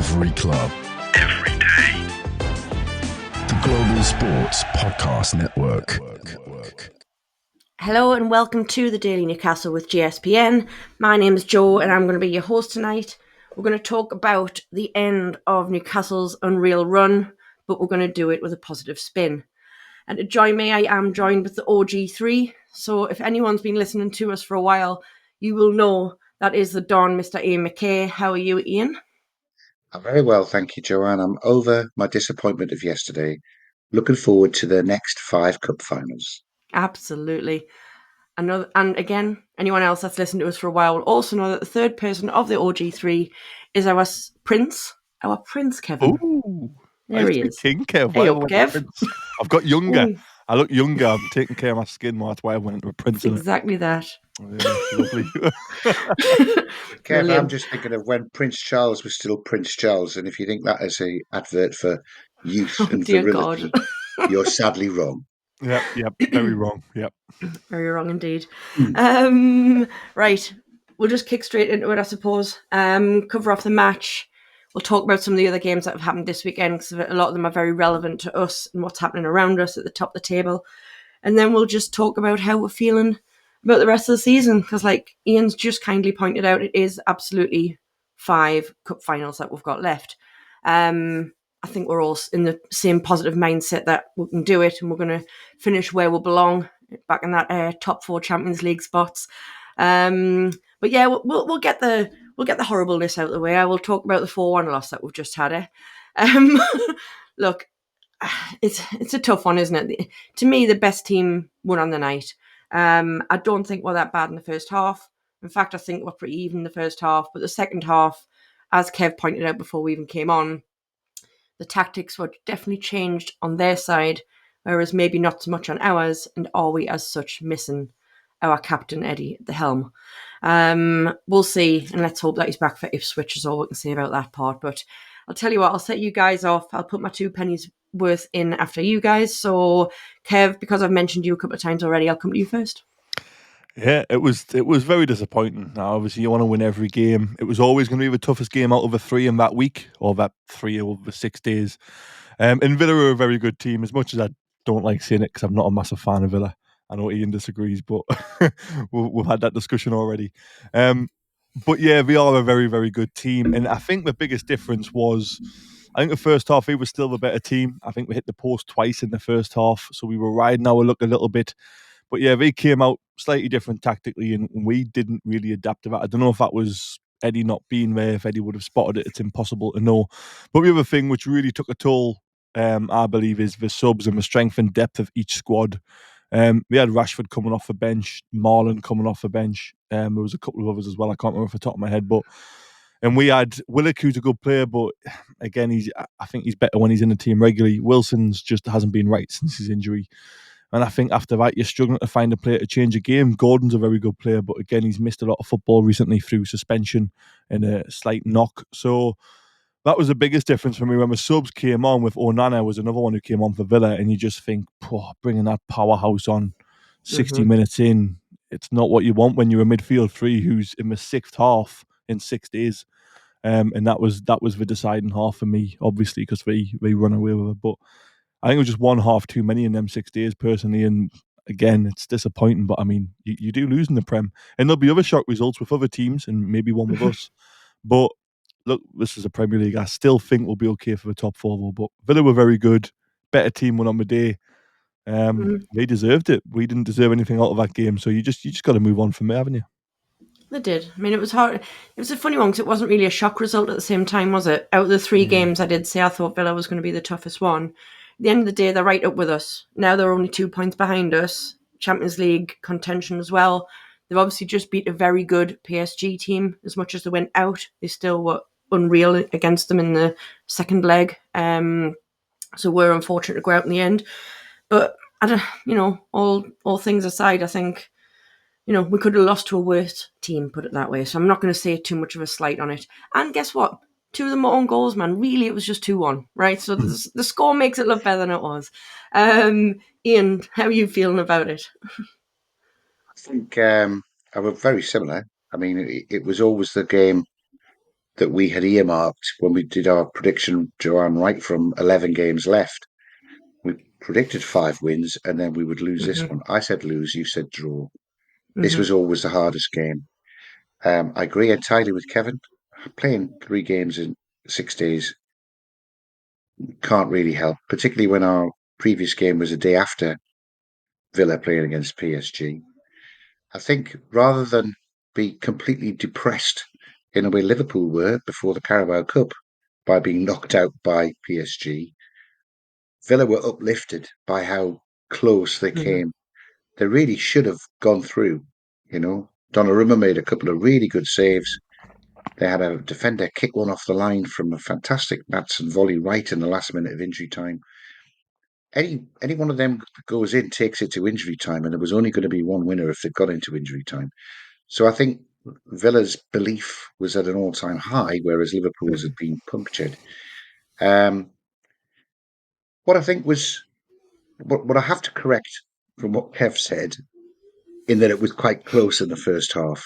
Every club. Every day. The Global Sports Podcast Network. Hello and welcome to the Daily Newcastle with GSPN. My name is Joe and I'm going to be your host tonight. We're going to talk about the end of Newcastle's unreal run, but we're going to do it with a positive spin. And to join me, I am joined with the OG3. So if anyone's been listening to us for a while, you will know that is the Don, Mr. Iain McKay. How are you, Iain? I'm very well, thank you, Joanne. I'm over my disappointment of yesterday. Looking forward to the next 5 cup finals. Absolutely. And again, anyone else that's listened to us for a while will also know that the third person of the OG3 is our prince Kevin. Ooh, There he is. King Kev. Hey up, Kev. I've got younger. Ooh. I look younger. I'm taking care of my skin more. That's why I went into a prince. Exactly that. Yeah, lovely. Kev, I'm just thinking of when Prince Charles was still Prince Charles, and if you think that is an advert for youth and Dear virility, God. you're sadly wrong. Yep, very wrong. Yep. Very wrong indeed. Right, we'll just kick straight into it, I suppose. Cover off the match. We'll talk about some of the other games that have happened this weekend, because a lot of them are very relevant to us and what's happening around us at the top of the table. And then we'll just talk about how we're feeling about the rest of the season, because like Ian's just kindly pointed out, it is absolutely 5 cup finals that we've got left. I think we're all in the same positive mindset that we can do it and we're going to finish where we belong, back in that top 4 Champions League spots. But yeah, we'll get the horribleness out of the way. I will talk about the 4-1 loss that we've just had. Look, it's a tough one, isn't it? To me, the best team won on the night. I don't think we're that bad in the first half. In fact, I think we're pretty even in the first half. But the second half, as Kev pointed out before we even came on, the tactics were definitely changed on their side, whereas maybe not so much on ours. And are we, as such, missing our captain Eddie at the helm? We'll see, and let's hope that he's back for Ipswich is all we can say about that part. But I'll tell you what, I'll set you guys off. I'll put my 2 pennies worth in after you guys. So, Kev, because I've mentioned you a couple of times already, I'll come to you first. Yeah, it was very disappointing. Now, obviously, you want to win every game. It was always going to be the toughest game out of the 3 in that week, or that 3 over 6 days. And Villa are a very good team, as much as I don't like saying it because I'm not a massive fan of Villa. I know Ian disagrees, but we've had that discussion already. But yeah, we are a very, very good team. And I think the biggest difference was, I think the first half, we were still the better team. I think we hit the post twice in the first half, so we were riding our luck a little bit. But yeah, they came out slightly different tactically, and we didn't really adapt to that. I don't know if that was Eddie not being there. If Eddie would have spotted it, it's impossible to know. But the other thing which really took a toll, I believe, is the subs and the strength and depth of each squad. We had Rashford coming off the bench, Marlon coming off the bench. There was a couple of others as well. I can't remember off the top of my head, and we had Willock, who's a good player, but again, I think he's better when he's in the team regularly. Wilson's just hasn't been right since his injury. And I think after that, you're struggling to find a player to change a game. Gordon's a very good player, but again, he's missed a lot of football recently through suspension and a slight knock. So that was the biggest difference for me. When the subs came on, with Onana was another one who came on for Villa, and you just think, bringing that powerhouse on 60 minutes in, it's not what you want when you're a midfield 3 who's in the 6th half in 6 days. And that was the deciding half for me, obviously, because they run away with it. But I think it was just one half too many in them 6 days, personally. And again, it's disappointing. But I mean, you do lose in the Prem, and there'll be other shock results with other teams, and maybe one with us. But look, this is a Premier League. I still think we'll be okay for the top 4, though. But Villa were very good, better team won on the day. They deserved it. We didn't deserve anything out of that game. So you just got to move on from there, haven't you? They did. I mean, it was hard. It was a funny one because it wasn't really a shock result at the same time, was it? Out of the 3 games, I did say I thought Villa was going to be the toughest one. At the end of the day, they're right up with us. Now they're only 2 points behind us. Champions League contention as well. They've obviously just beat a very good PSG team. As much as they went out, they still were unreal against them in the second leg. So we're unfortunate to go out in the end. But I don't, all things aside, I think, we could have lost to a worse team, put it that way. So I'm not going to say too much of a slight on it. And guess what? 2 of them were own goals, man. Really, it was just 2-1, right? So the score makes it look better than it was. Iain, how are you feeling about it? I think I was very similar. I mean, it was always the game that we had earmarked when we did our prediction, Joanne, right from 11 games left. We predicted 5 wins and then we would lose this one. I said lose, you said draw. This was always the hardest game. I agree entirely with Kevin. Playing 3 games in 6 days can't really help, particularly when our previous game was a day after Villa playing against PSG. I think rather than be completely depressed in the way Liverpool were before the Carabao Cup by being knocked out by PSG, Villa were uplifted by how close they came. They really should have gone through, Donnarumma made a couple of really good saves. They had a defender kick one off the line from a fantastic Natson volley right in the last minute of injury time. Any one of them that goes in takes it to injury time, and there was only going to be one winner if they got into injury time. So I think Villa's belief was at an all-time high, whereas Liverpool's had been punctured. What I think was what I have to correct from what Kev said, in that it was quite close in the first half.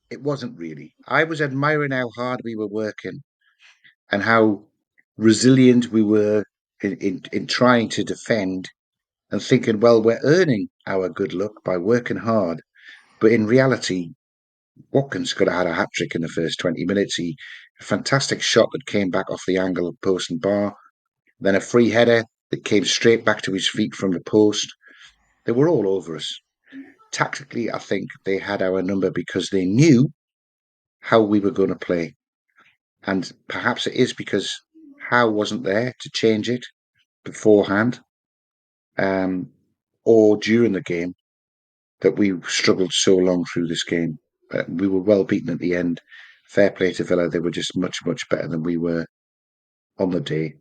It wasn't really. I was admiring how hard we were working and how resilient we were in trying to defend and thinking, well, we're earning our good luck by working hard. But in reality, Watkins could have had a hat trick in the first 20 minutes. A fantastic shot that came back off the angle of post and bar, then a free header that came straight back to his feet from the post. They were all over us. Tactically, I think they had our number because they knew how we were going to play. And perhaps it is because Howe wasn't there to change it beforehand or during the game that we struggled so long through this game. We were well beaten at the end. Fair play to Villa. They were just much, much better than we were on the day.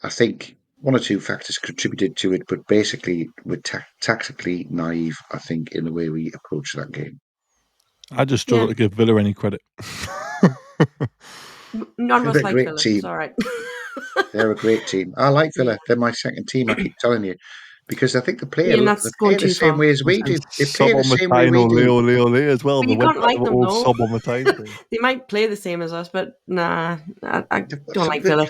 I think one or two factors contributed to it, but basically we're tactically naive, I think, in the way we approach that game. I just struggle to give Villa any credit. None of us like Villa. Team. It's all right. They're a great team. I like Villa. They're my second team, I keep telling you. Because I think they play the same way as we do. They play the same way we do. Leo as well. But you can't like them, though. Sub on the time. They might play the same as us, but nah, I don't like Villa.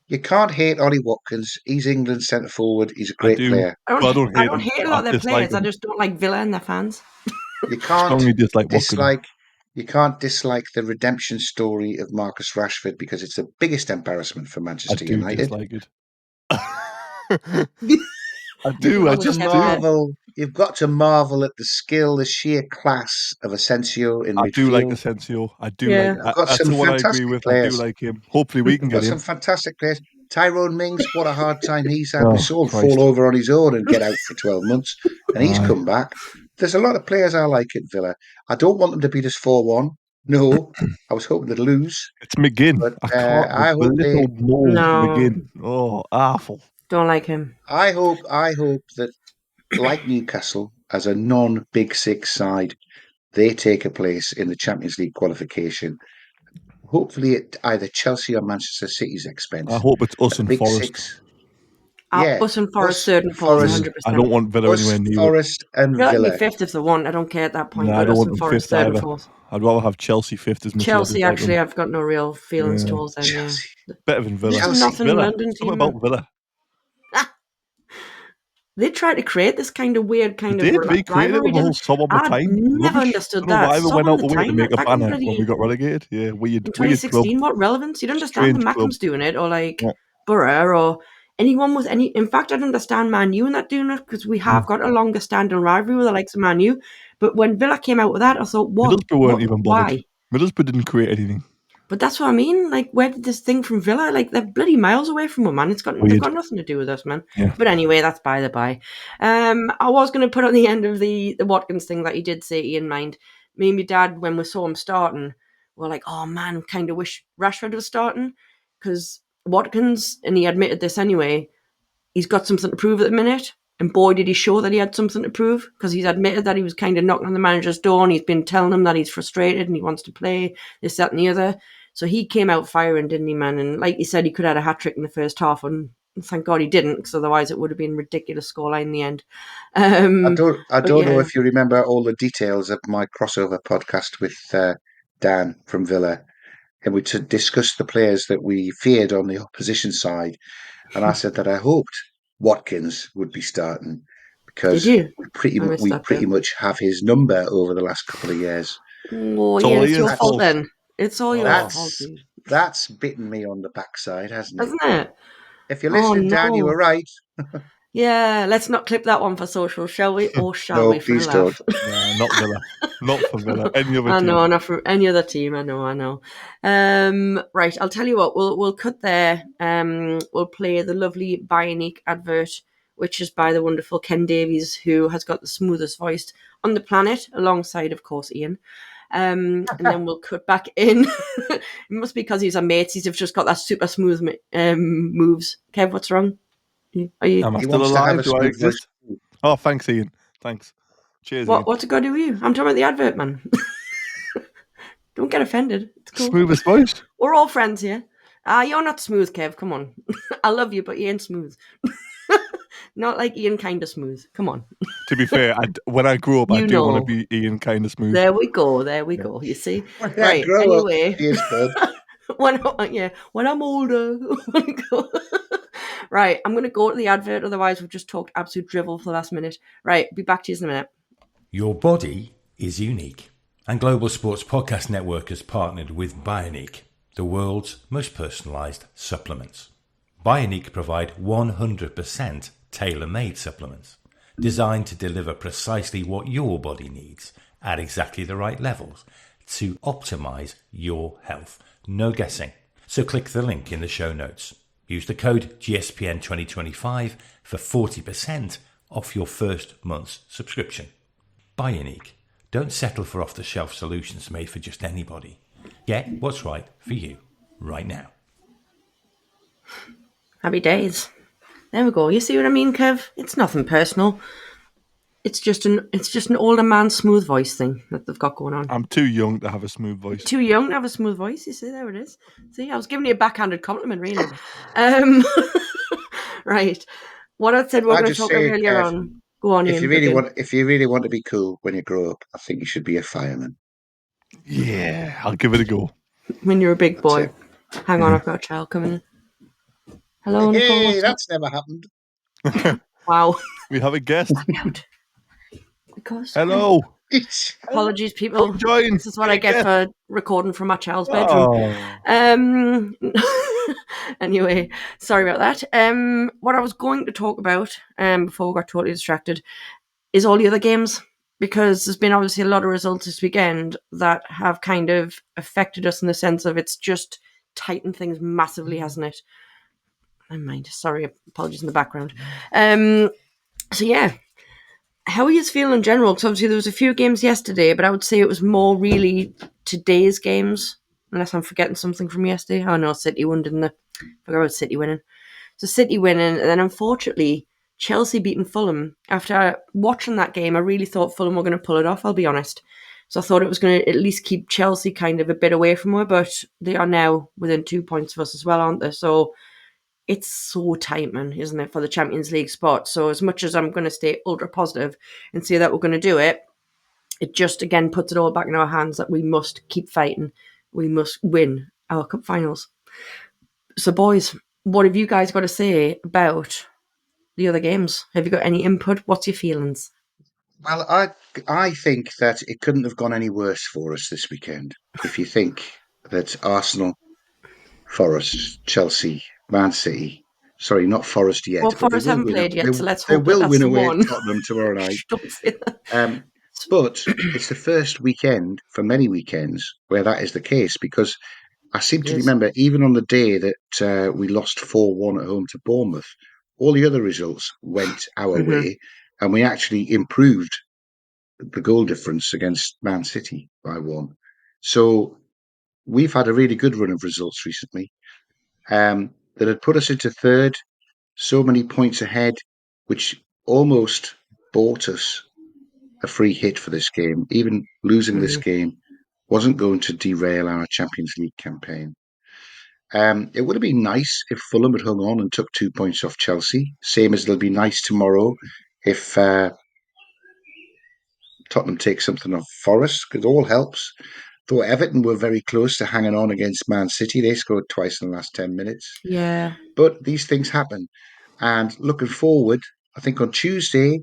You can't hate Ollie Watkins. He's England's centre forward. He's a great player. I don't hate a lot of their players. I just don't like Villa and their fans. You can't You can't dislike the redemption story of Marcus Rashford because it's the biggest embarrassment for Manchester United. I dislike it. I do. I just marvel. You've got to marvel at the skill, the sheer class of Asensio in midfield. I do like Asensio. I do like. That's the one I agree with. Players. I do like him. Hopefully, we can get him. Some fantastic players. Tyrone Mings, what a hard time he's had. We saw him fall over on his own and get out for 12 months, and he's come back. There's a lot of players I like at Villa. I don't want them to beat us 4-1. No, I was hoping they'd lose. It's McGinn. But I hope McGinn. Oh, awful. Don't like him. I hope that, like Newcastle, as a non-Big Six side, they take a place in the Champions League qualification. Hopefully at either Chelsea or Manchester City's expense. I hope it's us and Forest. Six. Us and Forest third and fourth, 100%. I don't want Villa anywhere near Forest and Villa. Let me fifth if they want. I don't care at that point. I don't want Forest fifth either. I'd rather have Chelsea fifth as much. Chelsea, actually, I've got no real feelings towards them. Chelsea. Better than Villa. Nothing London team. What about Villa? They tried to create this kind of weird rivalry. I never understood that. I went out the way to make a banner when we got relegated. Yeah, weird. In 2016, what relevance? You'd understand when Mackham's doing it, or Borough, or anyone with any. In fact, I'd understand Man U and that doing it because we have got a longer standing rivalry with the likes of Man U. But when Villa came out with that, I thought, what? Middlesbrough weren't even bothered. Why? Middlesbrough didn't create anything. But that's what I mean. Like, where did this thing from Villa? Like, they're bloody miles away from them, man. They've got nothing to do with us, man. Yeah. But anyway, that's by the by. I was going to put on the end of the Watkins thing that he did say in mind. Me and my dad, when we saw him starting, were like, oh man, kind of wish Rashford was starting. Because Watkins, and he admitted this anyway, he's got something to prove at the minute. And boy, did he show that he had something to prove, because he's admitted that he was kind of knocking on the manager's door and he's been telling him that he's frustrated and he wants to play this, that and the other. So he came out firing, didn't he, man? And like you said, he could have had a hat-trick in the first half, and thank God he didn't, because otherwise it would have been a ridiculous scoreline in the end. I don't know if you remember all the details of my crossover podcast with Dan from Villa, and we discussed the players that we feared on the opposition side. And I said that I hoped Watkins would be starting Did because you? I missed we that pretty bit. much have his number over the last couple of years. Oh, It's yeah, all it's your Ian's fault fault. then. It's all your fault, That's dude. that's bitten me on the backside, hasn't it? Hasn't it? If you're Oh, listening, Dan, you no. were right. Yeah, let's not clip that one for social, shall we? Or shall No, we, for a please don't. laugh? Nah, not Villa. Not for Villa. Any other I team. know, not for any other team. I know. Right, I'll tell you what. We'll cut there. We'll play the lovely Bioniq advert, which is by the wonderful Ken Davies, who has got the smoothest voice on the planet, alongside, of course, Ian. And then we'll cut back in. It must be because he's a mate. He's just got that super smooth moves. Kev, what's wrong? Are you? Am I He still wants to have alive? a Do I smooth voice. exist? Oh, thanks, Ian. Thanks. Cheers, Ian. What's it got to do with you? I'm talking about the advert, man. Don't get offended. It's cool. Smoothest voice? We're all friends here. You're not smooth, Kev. Come on. I love you, but you ain't smooth. Not like Ian kind of smooth. Come on. To be fair, when I grow up, I You do want to know. be Ian kind of smooth. There we go. You see? When I Right. grow up, Anyway. cheers, bud. When I'm older. Right. I'm going to go to the advert. Otherwise, we've just talked absolute drivel for the last minute. Right. Be back to you in a minute. Your body is unique. And Global Sports Podcast Network has partnered with Bioniq, the world's most personalised supplements. Bioniq provide 100% tailor-made supplements designed to deliver precisely what your body needs at exactly the right levels to optimise your health. No guessing. So click the link in the show notes. Use the code GSPN2025 for 40% off your first month's subscription. Bioniq. Don't settle for off-the-shelf solutions made for just anybody. Get what's right for you right now. Happy days. There we go. You see what I mean, Kev? It's nothing personal. It's just an older man smooth voice thing that they've got going on. I'm too young to have a smooth voice. Too young to have a smooth voice. You see, there it is. See, I was giving you a backhanded compliment, really. Right. What I said we were I going to just talk about say, earlier Kev, on. Go on, Ian. if you really want to be cool when you grow up, I think you should be a fireman. Yeah, I'll give it a go. When you're a big boy. it. Hang on, I've got a child coming in. Hello, Nicole. Hey, What's up? that's never happened. Wow. We have a guest. Out. Because Hello. apologies, people. Come join. This is what I get for recording from my child's bedroom. Oh. Anyway, sorry about that. What I was going to talk about, before we got totally distracted, is all the other games, because there's been obviously a lot of results this weekend that have kind of affected us in the sense of it's just tightened things massively, hasn't it? Never mind. Sorry, apologies in the background. So yeah, how are you feeling in general? Because obviously there was a few games yesterday, but I would say it was more really today's games, unless I'm forgetting something from yesterday. Oh no, City won, didn't they? Forgot about City winning. So City winning, and then unfortunately Chelsea beating Fulham. After watching that game, I really thought Fulham were going to pull it off, I'll be honest. So I thought it was going to at least keep Chelsea kind of a bit away from her, but they are now within 2 points of us as well, aren't they? So it's so tight, man, isn't it, for the Champions League spot? So as much as I'm going to stay ultra positive and say that we're going to do it, it just, again, puts it all back in our hands that we must keep fighting. We must win our cup finals. So, boys, what have you guys got to say about the other games? Have you got any input? What's your feelings? Well, I think that it couldn't have gone any worse for us this weekend. If you think that Arsenal, Forest, Chelsea, Man City, sorry, not Forest yet, Well, but Forest haven't played yet, so let's they hope that will that's win the away one. at Tottenham tomorrow night. Don't say that. But it's the first weekend for many weekends where that is the case, because I seem to Yes. remember even on the day that we lost 4-1 at home to Bournemouth, all the other results went our way, and we actually improved the goal difference against Man City by 1. So we've had a really good run of results recently that had put us into third, so many points ahead, which almost bought us a free hit for this game. Even losing this game wasn't going to derail our Champions League campaign. It would have been nice if Fulham had hung on and took 2 points off Chelsea, same as it'll be nice tomorrow if Tottenham takes something off Forest, because it all helps. thought Everton were very close to hanging on against Man City. They scored twice in the last 10 minutes. Yeah. But these things happen. And looking forward, I think on Tuesday,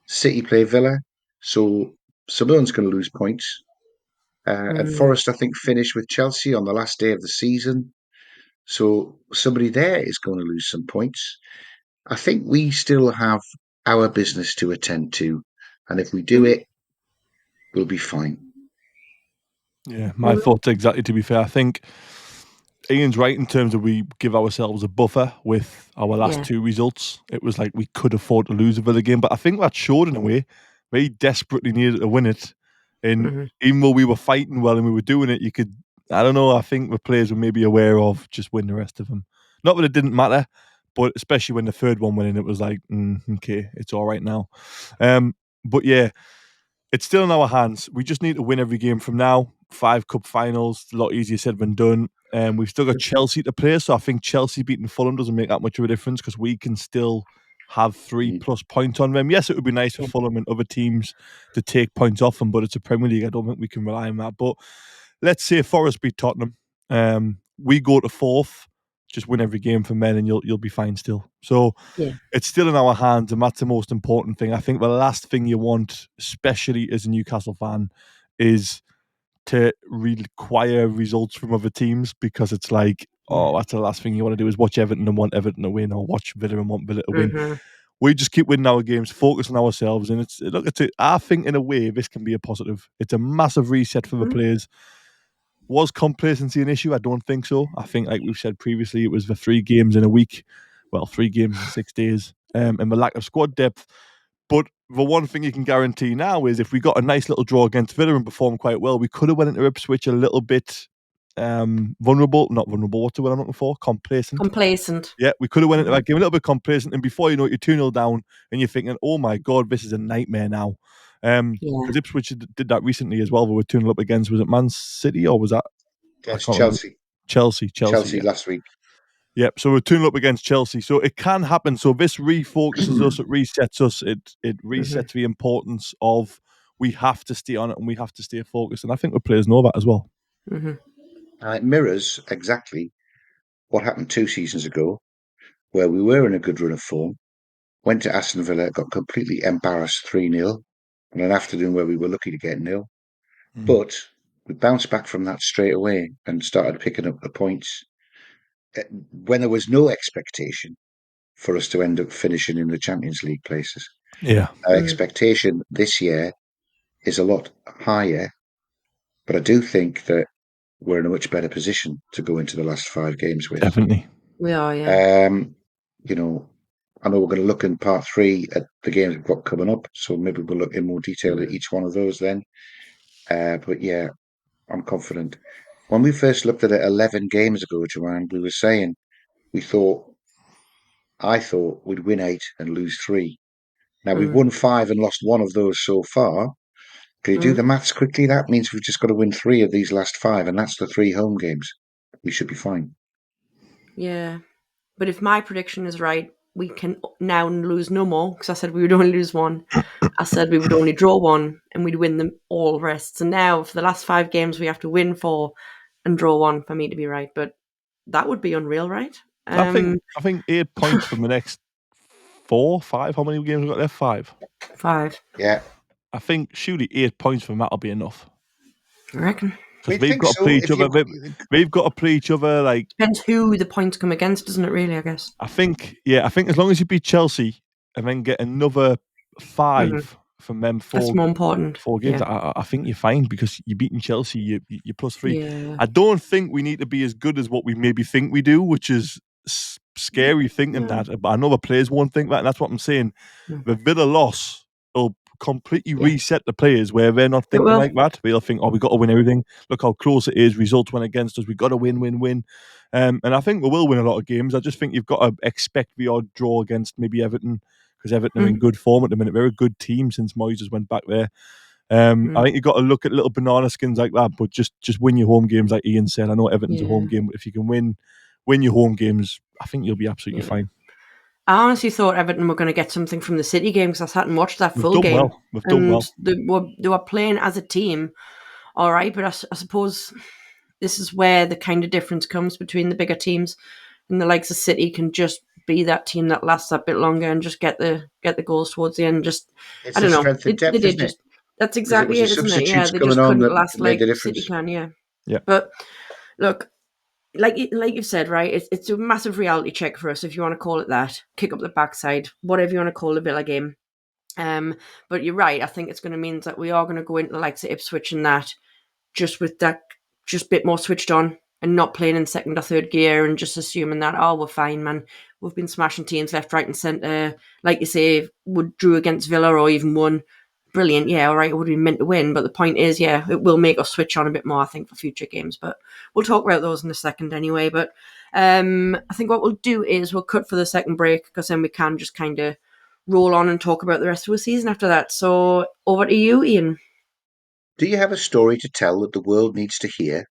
City play Villa. So Sunderland's going to lose points. And Forest, I think, finish with Chelsea on the last day of the season. So somebody there is going to lose some points. I think we still have our business to attend to. And if we do it, we'll be fine. Yeah, my thoughts exactly, to be fair. I think Ian's right in terms of we give ourselves a buffer with our last two results. It was like we could afford to lose a Villa game, but I think that showed in a way. We desperately needed to win it. And even though we were fighting well and we were doing it, you could, I don't know, I think the players were maybe aware of just win the rest of them. Not that it didn't matter, but especially when the third one went in, it was like, okay, it's all right now. But yeah, it's still in our hands. We just need to win every game from now. 5 cup finals, a lot easier said than done. We've still got Chelsea to play, so I think Chelsea beating Fulham doesn't make that much of a difference because we can still have 3+ points on them. Yes, it would be nice for Fulham and other teams to take points off them, but it's a Premier League. I don't think we can rely on that. But let's say Forest beat Tottenham. We go to 4th, just win every game for men, and you'll be fine still. So it's still in our hands, and that's the most important thing. I think the last thing you want, especially as a Newcastle fan, is to require results from other teams, because it's like, that's the last thing you want to do is watch Everton and want Everton to win, or watch Villa and want Villa to win. We just keep winning our games, focus on ourselves, and I think in a way this can be a positive. It's a massive reset for the players. Was complacency an issue? I don't think so. I think, like we've said previously, it was the 3 games in a week. Well, 3 games in 6 days, and the lack of squad depth. But the one thing you can guarantee now is if we got a nice little draw against Villa and performed quite well, we could have went into Ipswich a little bit vulnerable. Not vulnerable, what's the word I'm looking for? Complacent. Yeah, we could have went into that game a little bit complacent, and before you know it, you're 2-0 down, and you're thinking, oh my God, this is a nightmare now. Because Ipswich did that recently as well. We were 2-0 up against, was it Man City or was that? Chelsea. Chelsea Last week. Yep, so we're 2-0 up against Chelsea. So it can happen. So this refocuses us, it resets us, it resets the importance of we have to stay on it and we have to stay focused. And I think the players know that as well. It mirrors exactly what happened 2 seasons ago, where we were in a good run of form, went to Aston Villa, got completely embarrassed 3-0 on an afternoon where we were lucky to get nil. But we bounced back from that straight away and started picking up the points when there was no expectation for us to end up finishing in the Champions League places. Yeah. Our expectation this year is a lot higher, but I do think that we're in a much better position to go into the last 5 games with. Definitely. We are, yeah. I know we're going to look in part 3 at the games we've got coming up, so maybe we'll look in more detail at each one of those then. But yeah, I'm confident. When we first looked at it 11 games ago, Joanne, we were saying I thought we'd win 8 and lose 3. Now we've won 5 and lost 1 of those so far. Can you do the maths quickly? That means we've just got to win 3 of these last 5, and that's the 3 home games. We should be fine. Yeah. But if my prediction is right, we can now lose no more, because I said we would only lose 1. I said we would only draw 1 and we'd win them all rest. So now for the last 5 games, we have to win 4 and draw 1 for me to be right. But that would be unreal, right? I think 8 points from the next 4, 5. How many games we got left? 5. 5. Yeah. I think surely 8 points from that will be enough. I reckon. Because they've got to play each other. They've got to play each other. Like, depends who the points come against, doesn't it? Really, I guess. I think as long as you beat Chelsea and then get another 5 from them 4. That's more important. 4 games. Yeah. I think you're fine because you're beating Chelsea. You're +3. Yeah. I don't think we need to be as good as what we maybe think we do, which is scary thinking that. But I know the players won't think that, and that's what I'm saying. The Villa loss will completely reset the players where they're not thinking like that. They'll think, we got to win everything. Look how close it is. Results went against us. We got to win. And I think we will win a lot of games. I just think you've got to expect the odd draw against maybe Everton, because Everton are in good form at the minute. They're a good team since Moyes went back there. I think you've got to look at little banana skins like that, but just win your home games, like Ian said. I know Everton's a home game, but if you can win your home games, I think you'll be absolutely fine. I honestly thought Everton were going to get something from the City game, because I sat and watched that full game. We've done well. They were playing as a team all right, but I suppose this is where the kind of difference comes between the bigger teams, and the likes of City can just be that team that lasts that bit longer and just get the goals towards the end. Just It's I the don't know. strength of They depth, did isn't it? just. That's Because it was exactly the it, isn't it? Yeah, substitutes they coming just on couldn't that last made the like City difference. can. Yeah. Yeah. But look, like you've said, right? It's a massive reality check for us, if you want to call it that. Kick up the backside, whatever you want to call the Villa game. But you're right. I think it's going to mean that we are going to go into the likes of Ipswich and that just with that just a bit more switched on and not playing in second or third gear and just assuming that, oh, we're fine, man. We've been smashing teams left, right, and centre. Like you say, we drew against Villa or even won. Brilliant, yeah, all right, it would have been meant to win. But the point is, yeah, it will make us switch on a bit more, I think, for future games. But we'll talk about those in a second anyway. But I think what we'll do is we'll cut for the second break, because then we can just kind of roll on and talk about the rest of the season after that. So over to you, Ian. Do you have a story to tell that the world needs to hear?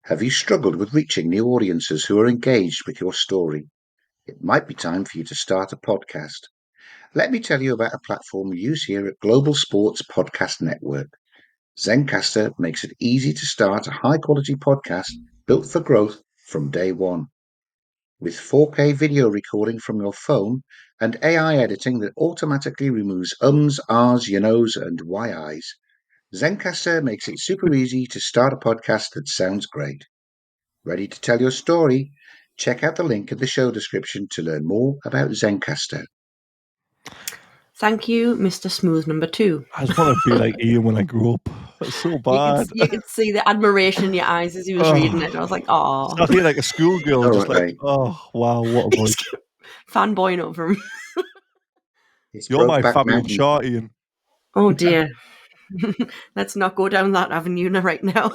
Have you struggled with reaching new audiences who are engaged with your story? It might be time for you to start a podcast. Let me tell you about a platform we use here at Global Sports Podcast Network. Zencastr makes it easy to start a high-quality podcast built for growth from day one. With 4K video recording from your phone and AI editing that automatically removes ums, ahs, you knows, and why eyes, Zencastr makes it super easy to start a podcast that sounds great. Ready to tell your story? Check out the link in the show description to learn more about Zencastr. Thank you, Mr. Smooth number 2. I just want to be like Ian when I grew up. That's so bad. You could see the admiration in your eyes as he was reading it. And I was like, oh, Sat here like a schoolgirl, All just like, right. oh wow, what a voice. fanboying over him. It's You're my Brokeback Fabian Mountain. Shaw, Ian. Oh dear. Let's not go down that avenue right now.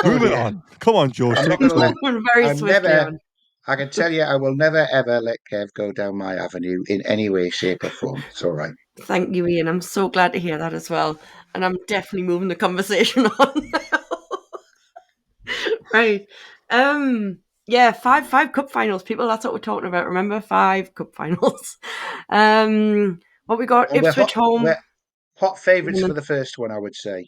Moving dear. on. Come on, George. I'm Take not us gonna home. let. Moving very I'm swiftly never. on. I can tell you, I will never ever let Kev go down my avenue in any way, shape, or form. It's all right. Thank you, Ian. I'm so glad to hear that as well. And I'm definitely moving the conversation on now. Right. Yeah, five cup finals, people. That's what we're talking about. Remember, 5 cup finals. What we got? Well, Ipswich home. we're hot favourites And for then, the first one, I would say.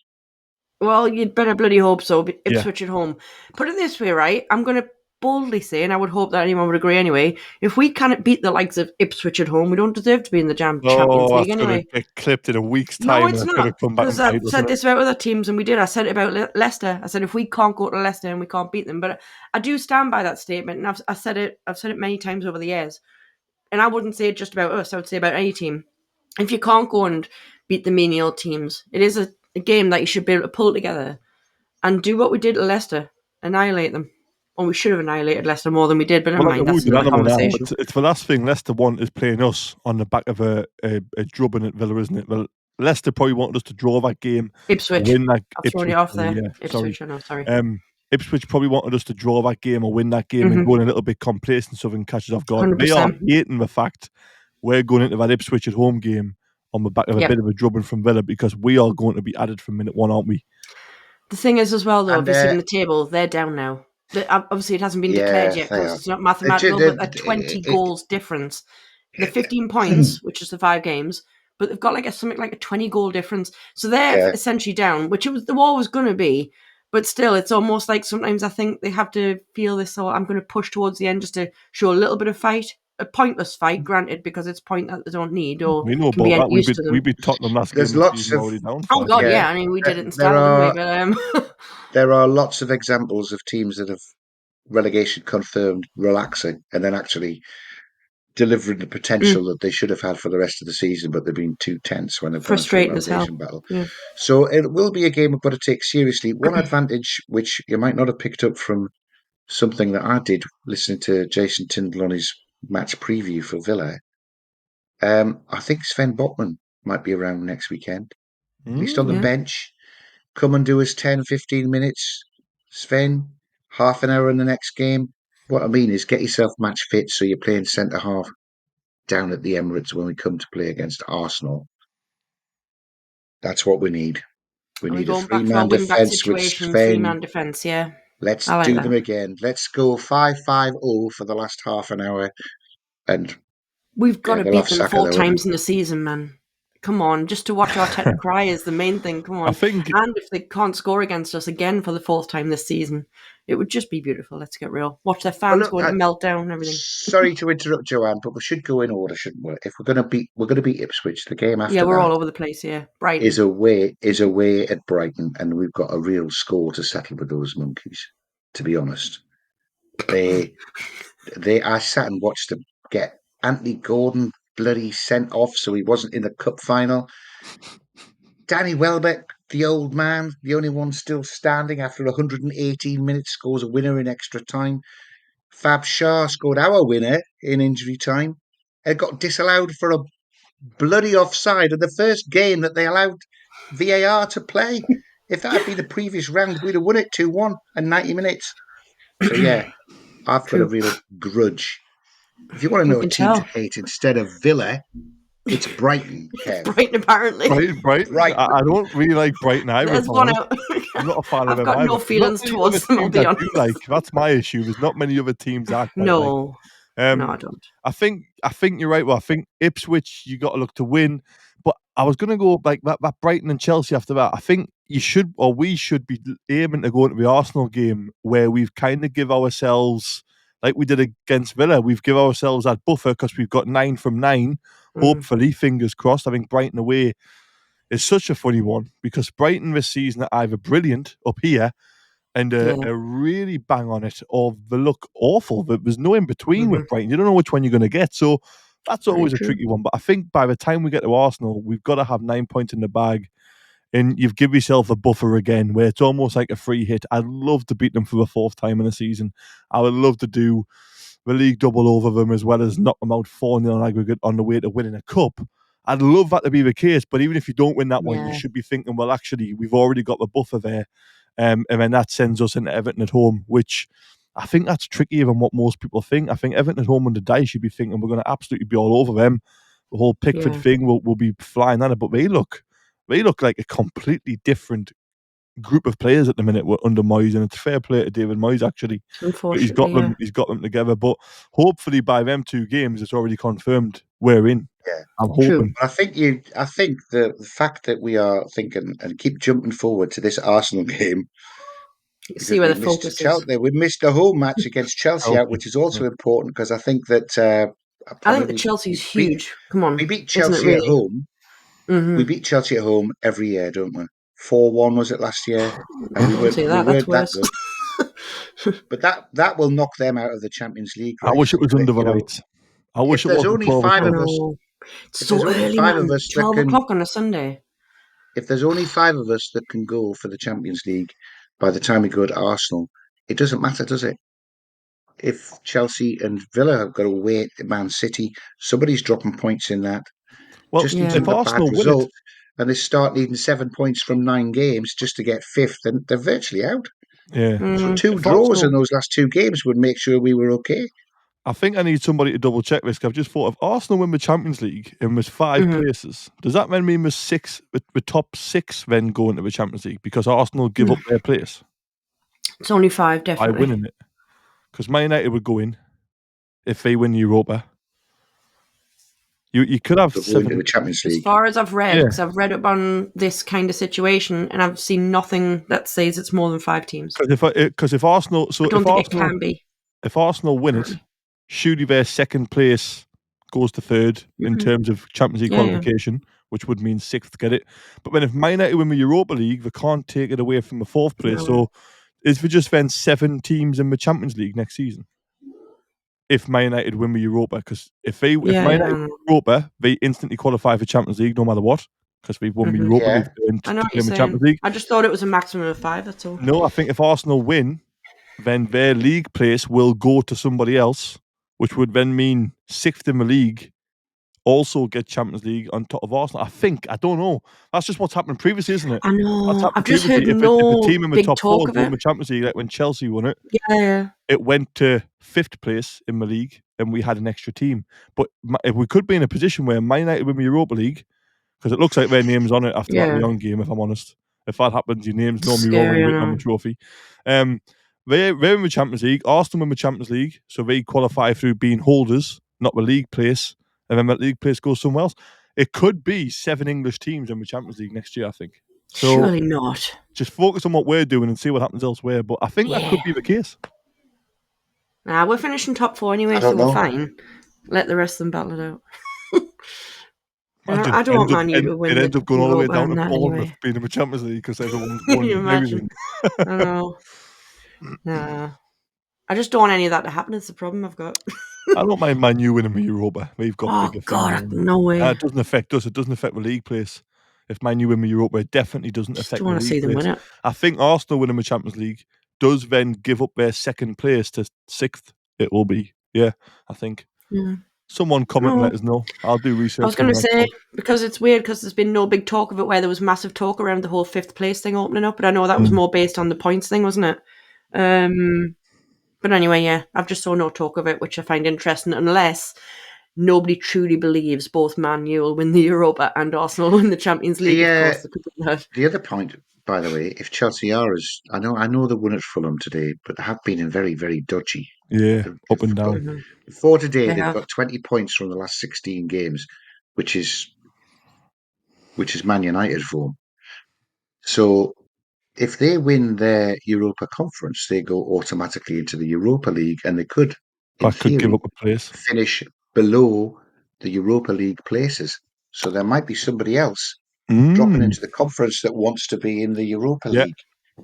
well, you'd better bloody hope so. But Yeah. Ipswich at home. Put it this way, right? I'm going to boldly say, and I would hope that anyone would agree anyway, if we can't beat the likes of Ipswich at home, we don't deserve to be in the Champions Oh, League that's going anyway. to get clipped in a week's No, time, it's and it's going not. to come back and Because I've bite us. said Isn't it? this about other teams, and we did. I said it about Leicester. I said if we can't go to Leicester and we can't beat them, but I do stand by that statement, and I've said it many times over the years. And I wouldn't say it just about us. I would say about any team. If you can't go and beat the menial teams, it is a game that you should be able to pull together and do what we did at Leicester, annihilate them. Or we should have annihilated Leicester more than we did, but never Well, like a mind, that's wounded another animal now. conversation. It's the last thing Leicester want is playing us on the back of a drubbing at Villa, isn't it? Well, Leicester probably wanted us to draw that game, Ipswich. win that. I've thrown you off sorry, there. yeah, Ipswich, I know, sorry. Ipswich probably wanted us to draw that game or win that game and go in a little bit complacent so we can catch us off guard. They are 100%. hating the fact we're going into that Ipswich at home game on the back of a Yep. bit of a drubbing from Villa, because we are going to be added from minute one, aren't we? The thing is as well, though, And if you see in the table, they're down now. Obviously, it hasn't been declared yeah, yet they because are. it's not mathematical, but a 20 It- goals difference. The 15 points, which is the 5 games, but they've got something like a 20 goal difference. So they're Yeah. essentially down, which the war was going to be. But still, it's almost like sometimes I think they have to feel this, so I'm going to push towards the end just to show a little bit of fight. A pointless fight, granted, because it's point that they don't need or We know can be about that. used to them. We beat Tottenham last game There's of the lots season of already down. Oh, God, yeah. yeah. I mean, we did it in There style, didn't we? But there are lots of examples of teams that have relegation confirmed relaxing and then actually delivering the potential that they should have had for the rest of the season, but they've been too tense when they've gone into a frustrating as hell. relegation battle. Yeah. So it will be a game we've got to take seriously. One advantage, which you might not have picked up from something that I did listening to Jason Tyndall on his match preview for Villa, I think Sven Botman might be around next weekend, at least on the Yeah. bench. Come and do us 10, 15 minutes. Sven, half an hour in the next game. What I mean is get yourself match fit so you're playing centre half down at the Emirates when we come to play against Arsenal. That's what we need. We Are we need a going back to our 3-man wing back defence with situation, Sven. 3-man defence? Yeah. Let's I like do that. them again. Let's go 5-5-0 for the last half an hour. And We've got to they'll beat have them Saka 4 though. times in the season, man. Come on, just to watch Arteta cry is the main thing. Come on. I think, And if they can't score against us again for the 4th time this season, it would just be beautiful. Let's get real. Watch their Well, fans look, go into meltdown and everything. sorry to interrupt, Joanne, but we should go in order, shouldn't we? If we're going to beat Ipswich, the game after Yeah, we're all that over the place here. Brighton. is away at Brighton, and we've got a real score to settle with those monkeys. To be honest, I sat and watched them get Anthony Gordon bloody sent off, so he wasn't in the cup final. Danny Welbeck, the old man, the only one still standing after 118 minutes, scores a winner in extra time. Fab Shah scored our winner in injury time. It got disallowed for a bloody offside in the first game that they allowed VAR to play. If that had been the previous round, we'd have won it 2-1 in 90 minutes. So, yeah, I've got a real grudge. If you want to We know a can team to tell. hate instead of Villa, it's Brighton, Kev. Brighton, apparently. Brighton. I don't really like Brighton either. There's one out. I'm not a fan of I've them got either. no feelings Not many towards other them, I'll teams be I do honest. like. That's my issue. There's not many other teams I quite like. No, I don't. I think you're right. Well, I think Ipswich, you got to look to win. But I was going to go like that Brighton and Chelsea after that. I think we should be aiming to go into the Arsenal game where we've kind of give ourselves, like we did against Villa, we've give ourselves that buffer because we've got 9 from 9. Hopefully, fingers crossed. I think Brighton away is such a funny one because Brighton this season are either brilliant up here and a really bang on it, or they look awful. There's no in between with Brighton. You don't know which one you're going to get. So that's always a tricky one. But I think by the time we get to Arsenal, we've got to have 9 points in the bag. And you've given yourself a buffer again where it's almost like a free hit. I'd love to beat them for the 4th time in a season. I would love to do the league double over them as well as knock them out 4-0 on aggregate on the way to winning a cup. I'd love that to be the case. But even if you don't win that one, you should be thinking, well, actually, we've already got the buffer there. And then that sends us into Everton at home, which I think that's trickier than what most people think. I think Everton at home on the day should be thinking we're going to absolutely be all over them. The whole Pickford thing will be flying at it. But they look like a completely different group of players at the minute under Moyes, and it's fair play to David Moyes actually. Unfortunately, he's got them together. But hopefully by them 2 games, it's already confirmed we're in. Yeah, I'm hoping. I think the fact that we are thinking and keep jumping forward to this Arsenal game. See where the focus is. We missed the home match against Chelsea out, which is also important because I think that I think the Chelsea's huge. Come on, we beat Chelsea at home. We beat Chelsea at home every year, don't we? 4-1 was it last year? And we weren't that good. But that will knock them out of the Champions League. Right? I wish it was under the lights. I wish it was only 5 of us. It's so early, man. 12 o'clock on a Sunday. If there's only 5 of us that can go for the Champions League by the time we go to Arsenal, it doesn't matter, does it? If Chelsea and Villa have got to wait at Man City, somebody's dropping points in that. Well, just in terms of bad result, and they start needing 7 points from 9 games just to get 5th, and they're virtually out. Yeah. So 2 draws in those last 2 games would make sure we were okay. I think I need somebody to double check this. I've just thought, if Arsenal win the Champions League and was 5 places, does that then mean the top 6 then go into the Champions League because Arsenal give up their place? It's only 5, definitely. By winning it. Because Man United would go in if they win Europa. You could have 7 in the Champions League. As far as I've read, because I've read up on this kind of situation, and I've seen nothing that says it's more than 5 teams. Because if Arsenal, I don't think it can be. If Arsenal win it, surely their 2nd place goes to 3rd in terms of Champions League qualification, which would mean 6th get it. But then if Man United win the Europa League, they can't take it away from the 4th place. So is there just then 7 teams in the Champions League next season? If Man United win the Europa, because if Man United win Europa, they instantly qualify for Champions League no matter what, because we've won the Europa League I know what you're saying. Champions League. I just thought it was a maximum of 5. That's all. No, I think if Arsenal win, then their league place will go to somebody else, which would then mean 6th in the league also get Champions League on top of Arsenal. I don't know. That's just what's happened previously, isn't it? I know. I've just heard if no the team in the big top talk 4 of won it. the Champions League, like when Chelsea won it, it went to 5th place in the league, and we had an extra team. But if we could be in a position where Man United win the Europa League, because it looks like their name's on it after that Lyon game, if I'm honest. If that happens, your name's normally already written on the trophy. They're in the Champions League. Arsenal win the Champions League, so they qualify through being holders, not the league place, and then that league place goes somewhere else. it could be 7 English teams in the Champions League next year, I think. So Surely not. just focus on what we're doing and see what happens elsewhere. But I think that could be the case. Nah, we're finishing top 4 anyway, I so don't we're know. fine. Let the rest of them battle it out. Imagine I don't want Man U to win it ends the up going all the way Europa down and to that Bournemouth anyway. being in the Champions League because everyone's Can won you imagine? everything. I know. Nah. I just don't want any of that to happen. It's the problem I've got. I don't mind Man U winning the Europa. We've got Oh, bigger God, things. no way. It doesn't affect us. It doesn't affect the league place. If Man U win the Europa, it definitely doesn't Just affect don't the want to league see them place. win it. I think Arsenal winning the Champions League does then give up their second place to 6th. It will be. Yeah, I think. Yeah. Someone comment and let us know. I'll do research. I was going to for the next say, one. because it's weird because there's been no big talk of it where there was massive talk around the whole 5th place thing opening up, but I know that was more based on the points thing, wasn't it? But anyway, yeah, I've just saw no talk of it, which I find interesting, unless nobody truly believes both Man U will win the Europa and Arsenal will win the Champions League, of course. They could do that. The other point, by the way, if Chelsea are as I know they won at Fulham today, but they have been in very, very dodgy. Yeah, They've up and got- down. Before today, They they've have. got 20 points from the last 16 games, which is Man United form. So if they win their Europa Conference, they go automatically into the Europa League, and they could, in I could give theory, up a place. finish below the Europa League places. So there might be somebody else dropping into the conference that wants to be in the Europa Yeah. League.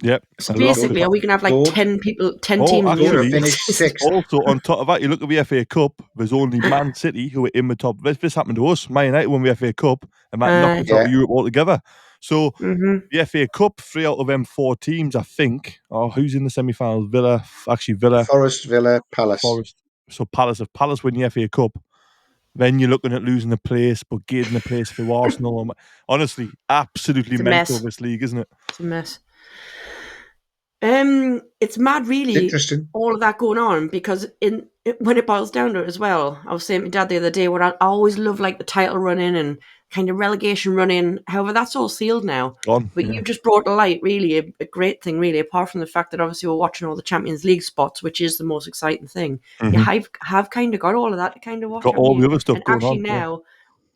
Yep. So basically, are we going to have like Good. 10 people, 10 Oh, teams in Go Europe? actually, finish sixth. also on top of that, you look at the FA Cup. There's only Man City who are in the top. This happened to us. Man United won the FA Cup, and that knocked us out Yeah. of Europe altogether. So Mm-hmm. the FA Cup, 3 out of them 4 teams, I think. Oh, who's in the semi-finals? Villa, Forest, Villa, Palace. Forest. So Palace. If Palace win the FA Cup, then you're looking at losing the place, but gaining the place for Arsenal. Honestly, absolutely It's a mental, mess. this league, isn't it? It's a mess. It's mad, really, Interesting. all of that going on, because when it boils down to it as well, I was saying to my dad the other day, what I always love, like the title running and kind of relegation running. However, that's all sealed now. Gone. But Yeah. you just brought to light, really, a great thing, really, apart from the fact that obviously we're watching all the Champions League spots, which is the most exciting thing. You have kind of got all of that to kind of watch. Got all haven't you? the other stuff And going actually on. Yeah. now,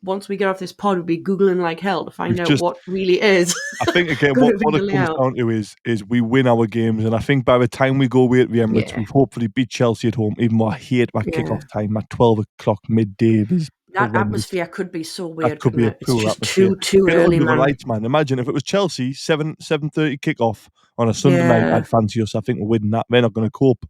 once we get off this pod, we'll be Googling like hell to find We've out just- what really is. I think again, gonna what be the it comes layout. down to is we win our games, and I think by the time we go away at the Emirates, Yeah. we've hopefully beat Chelsea at home. Even though I hate that Yeah. kick-off time at 12 o'clock midday. Is That horrendous. atmosphere could be so weird. That could be a It's poor just atmosphere. too Get early, under the man. lights, man. Imagine if it was Chelsea 7:30 kick-off on a Sunday night. Yeah. I'd fancy us. I think we're winning that. They're not going to cope.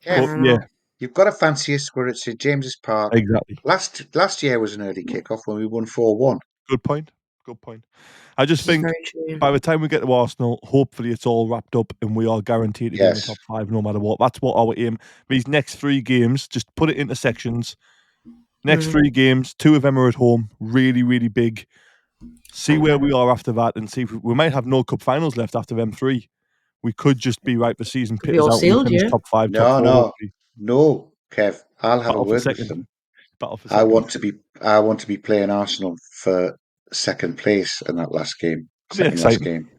Yeah. But yeah, You've got to fancy us where it's at James's Park. exactly. Last year was an early kickoff when we won 4-1. Good point. Good point. I just This is think very true. by the time we get to Arsenal, hopefully it's all wrapped up and we are guaranteed to be in the Yes. top 5 no matter what. That's what our aim. These next 3 games, just put it into sections. Next 3 games, 2 of them are at home, really, really big. See where we are after that and see if we might have no cup finals left after them 3. We could just be right for season Could be pitters all out. We sealed, finish yeah. top 5, top 4. hopefully. No, Kev. I'll have Battle a for word with second. them. Battle for I second. want to be playing Arsenal for second place in that last game, Could be second last exciting. game,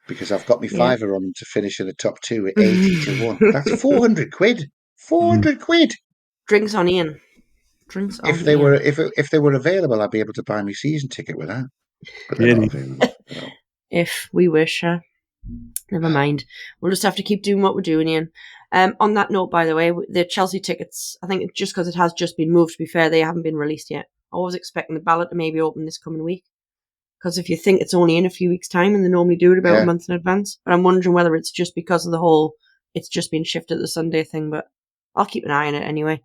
because I've got my Yeah. fiver on them to finish in the top 2 at 80-1. That's 400 quid. 400 quid. Drinks on Ian. Drinks on If they Ian. were if they were available, I'd be able to buy my season ticket with that. But they're Really? not available. No. If we wish, never mind. We'll just have to keep doing what we're doing, Ian. On that note, by the way, the Chelsea tickets, I think just because it has just been moved, to be fair, they haven't been released yet. I was expecting the ballot to maybe open this coming week. Because if you think it's only in a few weeks' time, and they normally do it about a month in advance. But I'm wondering whether it's just because of the whole, it's just been shifted to the Sunday thing, but I'll keep an eye on it anyway.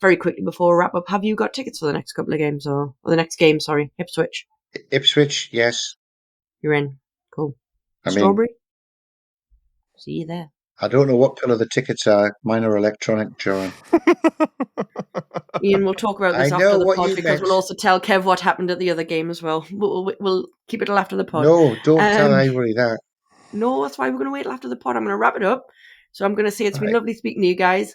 Very quickly before we wrap up, have you got tickets for the next couple of games, or the next game, sorry, Ipswich? Ipswich, yes. You're in. Cool. I mean, Strawberry? See you there. I don't know what colour the tickets are. Mine are electronic, John. Ian, we'll talk about this I after know the what pod, you because meant. we'll also tell Kev what happened at the other game as well. We'll keep it till after the pod. No, don't tell Ivory that. No, that's why we're going to wait till after the pod. I'm going to wrap it up. So I'm going to say it's been Right. lovely speaking to you guys.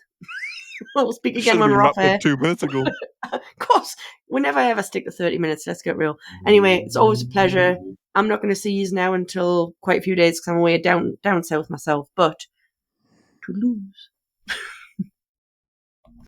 We'll speak again Should have when been we're off wrapped air. up 2 minutes ago. Of course, we never ever stick to 30 minutes. Let's get real. Anyway, it's always a pleasure. I'm not going to see you now until quite a few days because I'm away down south myself. But to lose.